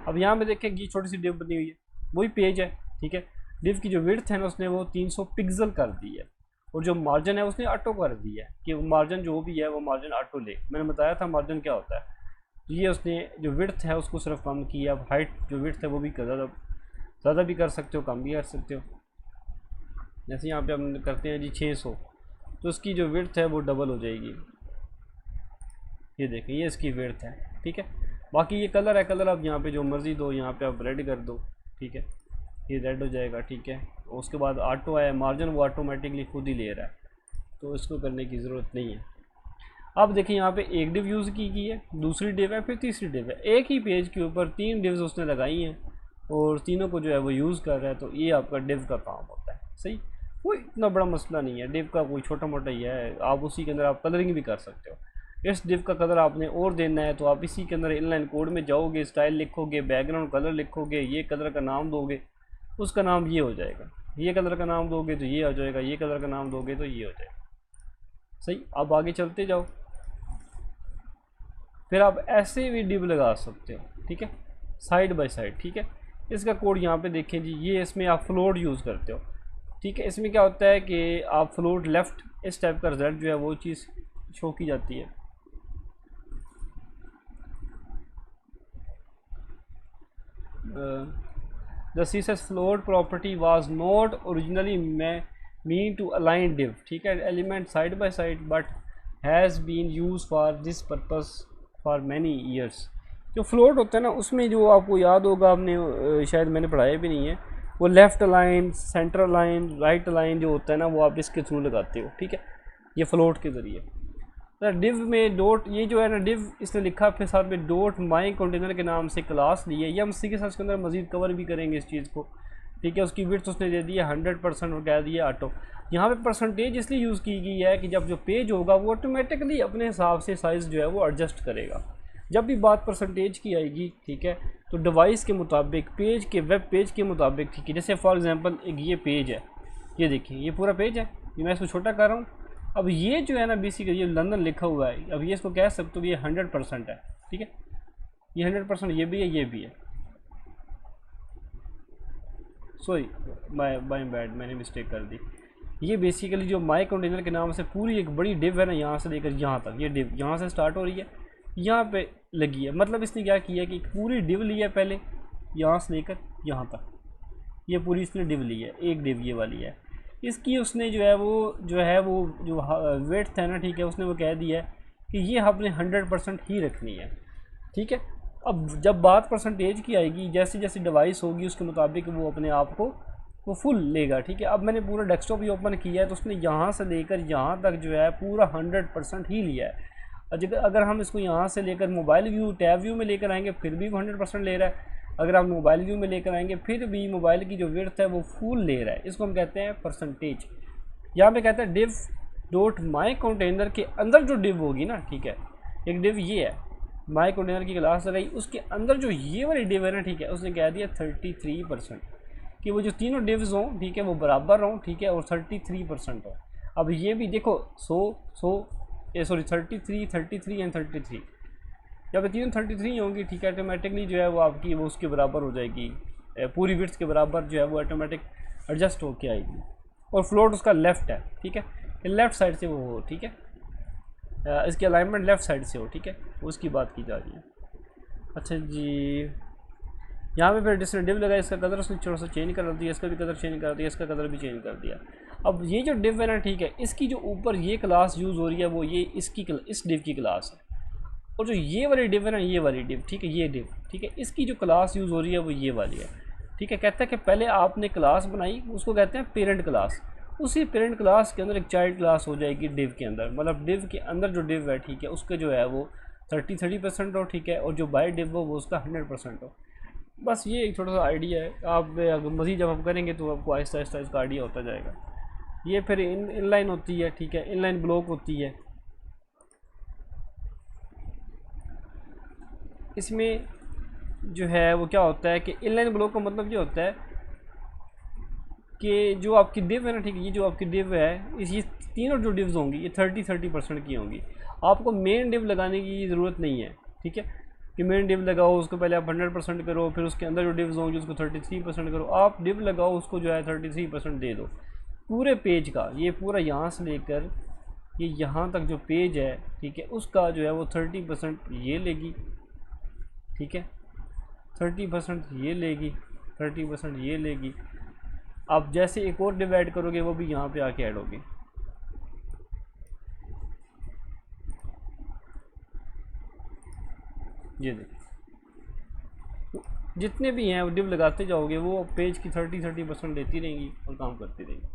अब यहाँ पे देखें ये छोटी सी डिव बनी हुई है, वही पेज है, ठीक है। डिव की जो विड्थ है ना उसने वो 300 पिक्सल कर दी है, और जो मार्जिन है उसने ऑटो कर दी है कि मार्जिन जो भी है वो मार्जिन ऑटो ले। मैंने बताया था मार्जिन क्या होता है, तो ये उसने जो विड्थ है उसको सिर्फ कम किया। अब हाइट जो विड्थ है वो भी ज़्यादा भी कर सकते हो, कम भी कर सकते हो। जैसे यहाँ पे हम करते हैं जी 600, तो इसकी जो विड्थ है वो डबल हो जाएगी। ये देखें ये इसकी विड्थ है, ठीक है। बाकी ये कलर है, कलर आप यहाँ पे जो मर्ज़ी दो, यहाँ पे आप रेड कर दो, ठीक है, ये रेड हो जाएगा, ठीक है। उसके बाद ऑटो है, मार्जिन वो ऑटोमेटिकली खुद ही ले रहा है, तो इसको करने की ज़रूरत नहीं है। अब देखिए यहाँ पे एक डिव यूज़ की है, दूसरी डिव है, फिर तीसरी डिव है। एक ही पेज के ऊपर 3 डिव्स उसने लगाई हैं और तीनों को जो है वो यूज़ कर रहा है, तो ये आपका डिव का काम होता है। सही, कोई इतना बड़ा मसला नहीं है, डिव का कोई छोटा मोटा ही है। आप उसी के अंदर आप कलरिंग भी कर सकते हो। इस डिव का कलर आपने और देना है तो आप इसी के अंदर इनलाइन कोड में जाओगे, स्टाइल लिखोगे, बैकग्राउंड कलर लिखोगे, ये कलर का नाम दोगे, उसका नाम ये हो जाएगा। ये कलर का नाम दोगे तो ये हो जाएगा, ये कलर का नाम दोगे तो ये हो जाएगा। सही, अब आगे चलते जाओ। फिर आप ऐसे भी डिव लगा सकते हो, ठीक है, साइड बाय साइड, ठीक है। इसका कोड यहाँ पे देखें जी, ये इसमें आप फ्लोट यूज़ करते हो, ठीक है। इसमें क्या होता है कि आप फ्लोट लेफ़्ट, इस टाइप का रिजल्ट जो है वो चीज़ शो की जाती है। The CSS float property was not originally mean to align div, ठीक है, element side by side, but has been use for this purpose for many years. जो फ्लोट होता है ना उसमें जो आपको याद होगा, आपने शायद मैंने पढ़ाया भी नहीं है, वो left line, centre line, right line जो होता है ना वो आप इसके थ्रू लगाते हो, ठीक है, ये फ्लोट के ज़रिए। डिव में डॉट, ये जो है ना डिव इसने लिखा, फिर साथ में डॉट माई कंटेनर के नाम से क्लास ली है। ये हम सीखे साथ के अंदर मजीद कवर भी करेंगे इस चीज़ को, ठीक है। उसकी विड्थ उसने दे दी है 100% और कह दिया ऑटो। यहाँ पे परसेंटेज इसलिए यूज़ की गई है कि जब जो पेज होगा वो ऑटोमेटिकली अपने हिसाब से साइज़ जो है वो एडजस्ट करेगा। जब भी बात परसेंटेज की आएगी, ठीक है, तो डिवाइस के मुताबिक, पेज के, वेब पेज के मुताबिक, ठीक है। जैसे फॉर एग्जांपल एक ये पेज है, ये देखिए ये पूरा पेज है, ये मैं इसको छोटा कर रहा हूँ। अब ये जो है ना बेसिकली ये लंदन लिखा हुआ है, अब ये इसको कह सकते हो ये 100% है, ठीक है, ये 100% ये भी है, ये भी है। सॉरी बाय बैड, मैंने मिस्टेक कर दी। ये बेसिकली जो माई कंटेनर के नाम से पूरी एक बड़ी डिव है ना, यहाँ से लेकर यहाँ तक, ये डिव यहाँ से स्टार्ट हो रही है, यहाँ पे लगी है। मतलब इसने क्या किया कि पूरी डिव ली है पहले, यहाँ से लेकर यहाँ तक, ये पूरी इसने डिव ली है, एक डिव ये वाली है। इसकी उसने जो है वो जो वेट है ना, ठीक है, उसने वो कह दिया है कि ये आपने 100% ही रखनी है, ठीक है। अब जब बात परसेंटेज की आएगी, जैसे जैसे डिवाइस होगी उसके मुताबिक वो अपने आप को वो फुल लेगा, ठीक है। अब मैंने पूरा डेस्कटॉप ही ओपन किया है तो उसने यहाँ से लेकर यहाँ तक जो है पूरा 100% ही लिया है। अगर हम इसको यहाँ से लेकर मोबाइल व्यू, टैब व्यू में लेकर आएंगे फिर भी वो 100% ले रहा है। अगर आप मोबाइल व्यू में लेकर आएंगे फिर भी मोबाइल की जो विड्थ है वो फुल ले रहा है। इसको हम कहते हैं परसेंटेज। यहाँ पे कहते हैं डिव डॉट माई कंटेनर के अंदर जो डिव होगी ना, ठीक है, एक डिव ये है, माई कंटेनर की क्लास लगाई, उसके अंदर जो ये वाली डिव है ना, ठीक है, उसने कह दिया 33% कि वो जो तीनों डिव्स हों, ठीक है, वो बराबर हों, ठीक है, और 33% हो। अब ये भी देखो 33 एंड 33, जब तीनों 33 होंगी, ठीक है, ऑटोमेटिकली जो है वो आपकी वो उसके बराबर हो जाएगी, पूरी विड्थ के बराबर जो है वो ऑटोमेटिक एडजस्ट होके आएगी। और फ्लोट उसका लेफ़्ट है, ठीक है, लेफ़्ट साइड से वो हो, ठीक है, इसकी अलाइनमेंट लेफ़्ट साइड से हो, ठीक है, उसकी बात की जा रही है। अच्छा जी, यहाँ पे फिर जिसने डिव लगाया इसका कलर उसने थोड़ा सा चेंज कर दिया, इसका भी कलर चेंज कर दिया, इसका कलर भी चेंज कर दिया। अब ये जो डिव है ना, ठीक है, इसकी जो ऊपर ये क्लास यूज़ हो रही है वो ये इस डिव की क्लास है, और जो ये वाली डिव है ना, ये वाली डिव, ठीक है, ये डिव, ठीक है, इसकी जो क्लास यूज़ हो रही है वो ये वाली है, ठीक है। कहता है कि पहले आपने क्लास बनाई, उसको कहते हैं पेरेंट क्लास। उसी पेरेंट क्लास के अंदर एक चाइल्ड क्लास हो जाएगी डिव के अंदर, मतलब डिव के अंदर जो डिव है, ठीक है, उसके जो है वो 30% हो, ठीक है, और जो बाय डिव हो वो उसका 100% हो। बस ये एक छोटा सा आइडिया है। आप अगर मज़ीद जब हम करेंगे तो आपको आहिस्ता आहिस्ता इसका आइडिया होता जाएगा। ये फिर इनलाइन होती है, ठीक है, इनलाइन ब्लॉक होती है। इसमें जो है वो क्या होता है कि इनलाइन ब्लॉक का मतलब ये होता है कि जो आपकी डिव है ना, ठीक है, ये जो आपकी डिव है, ये तीनों जो डिव्स होंगी ये 30% की होंगी। आपको मेन डिव लगाने की ज़रूरत नहीं है, ठीक है। कि मेन डिव लगाओ उसको पहले आप 100% करो, फिर उसके अंदर जो डिव्स होंगे उसको 33% करो। आप डिव लगाओ उसको जो है 33% दे दो पूरे पेज का। ये पूरा यहाँ से लेकर ये यहाँ तक जो पेज है, ठीक है, उसका जो है वो 30% ये लेगी, ठीक है, 30% ये लेगी, 30% ये लेगी। आप जैसे एक और डिवाइड करोगे वो भी यहाँ पे आके ऐड होगी। ये देखिए, तो जितने भी हैं डिव लगाते जाओगे वो पेज की 30% लेती रहेंगी और काम करती रहेंगी।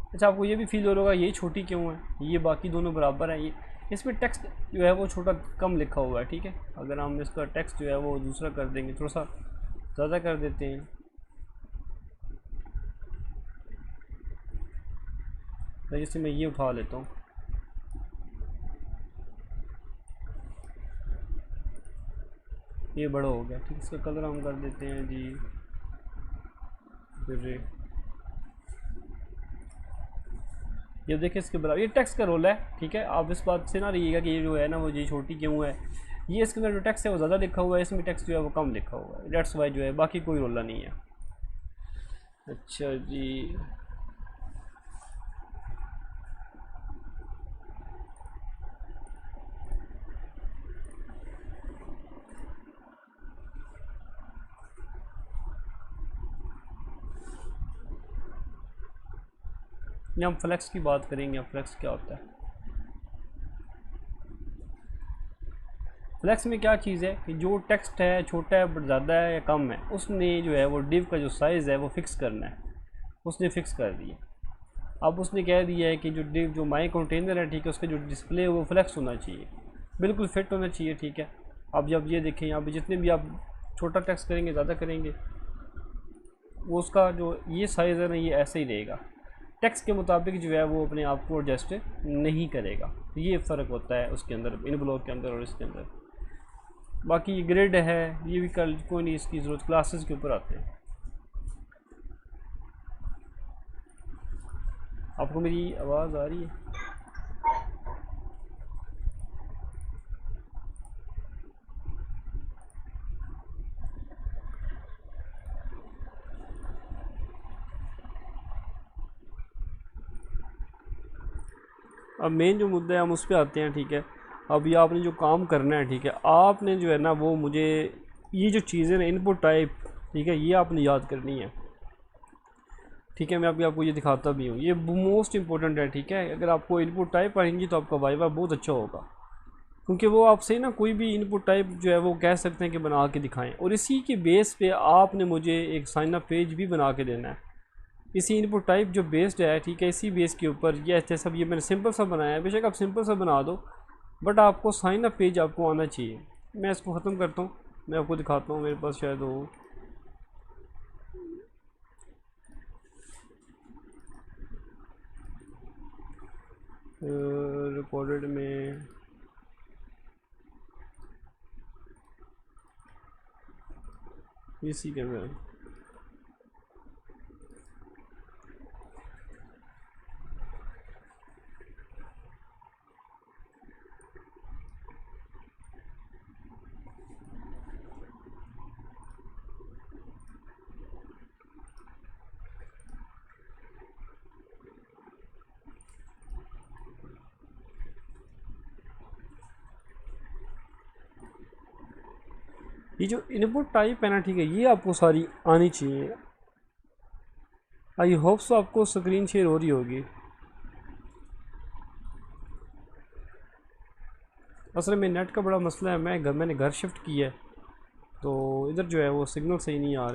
अच्छा, आपको ये भी फील हो रहा होगा ये छोटी क्यों है, ये बाकी दोनों बराबर हैं। ये इसमें टेक्स्ट जो है वो छोटा कम लिखा हुआ है, ठीक है। अगर हम इसका टेक्स्ट जो है वो दूसरा कर देंगे, थोड़ा सा ज़्यादा कर देते हैं, तो जैसे मैं ये उठा लेता हूँ, ये बड़ा हो गया, ठीक। इसका कलर हम कर देते हैं जी ग्रे। ये देखिए इसके बराबर, ये टेक्स्ट का रोल है, ठीक है। आप इस बात से ना रहिएगा कि ये जो है ना वो ये छोटी क्यों है। ये इसके अंदर जो टेक्स्ट है वो ज़्यादा लिखा हुआ है, इसमें टेक्स्ट जो है वो कम लिखा हुआ है, डेट्स वाई जो है, बाकी कोई रोला नहीं है। अच्छा जी, ये हम फ्लेक्स की बात करेंगे। फ्लेक्स क्या होता है? फ्लेक्स में क्या चीज़ है कि जो टेक्स्ट है छोटा है बट ज़्यादा है या कम है, उसने जो है वो डिव का जो साइज़ है वो फिक्स करना है, उसने फिक्स कर दिया। अब उसने कह दिया है कि जो डिव जो माई कंटेनर है, ठीक है, उसका जो डिस्प्ले है वो फ्लेक्स होना चाहिए, बिल्कुल फिट होना चाहिए, ठीक है। अब जब ये देखें यहाँ पे जितने भी आप छोटा टेक्स्ट करेंगे, ज़्यादा करेंगे, वो उसका जो ये साइज़ है ना ये ऐसे ही रहेगा, टेक्स्ट के मुताबिक जो है वो अपने आप को एडजस्ट नहीं करेगा। ये फ़र्क होता है उसके अंदर, इन ब्लॉक के अंदर और इसके अंदर। बाकी ग्रिड है, ये भी कल कोई नहीं, इसकी ज़रूरत क्लासेस के ऊपर आते हैं। आपको मेरी आवाज़ आ रही है? अब मेन जो मुद्दा है हम उस पर आते हैं, ठीक है। अभी आपने जो काम करना है, ठीक है, आपने जो है ना वो मुझे ये जो चीज़ें ना इनपुट टाइप, ठीक है, ये आपने याद करनी है, ठीक है। मैं आपको ये दिखाता भी हूँ, ये मोस्ट इंपॉर्टेंट है, ठीक है। अगर आपको इनपुट टाइप आएंगी तो आपका वाइवा बहुत अच्छा होगा, क्योंकि वो आपसे ना कोई भी इनपुट टाइप जो है वो कह सकते हैं कि बना के दिखाएं, और इसी के बेस पे आपने मुझे एक साइन अप पेज भी बना के देना है। इसी इनपुट टाइप जो बेस्ड है, ठीक है, इसी बेस के ऊपर ये ऐसे सब ये मैंने सिंपल सा बनाया है। बेशक आप सिंपल सा बना दो, बट आपको साइन अप पेज आपको आना चाहिए। मैं इसको ख़त्म करता हूँ, मैं आपको दिखाता हूँ, मेरे पास शायद हो रिकॉर्डेड में इसी के में ये जो इनपुट टाइप है ना, ठीक है, ये आपको सारी आनी चाहिए। आई होप सो आपको स्क्रीन शेयर हो रही होगी। असल में नेट का बड़ा मसला है, मैंने घर शिफ्ट किया है, तो इधर जो है वो सिग्नल सही नहीं आ रहे।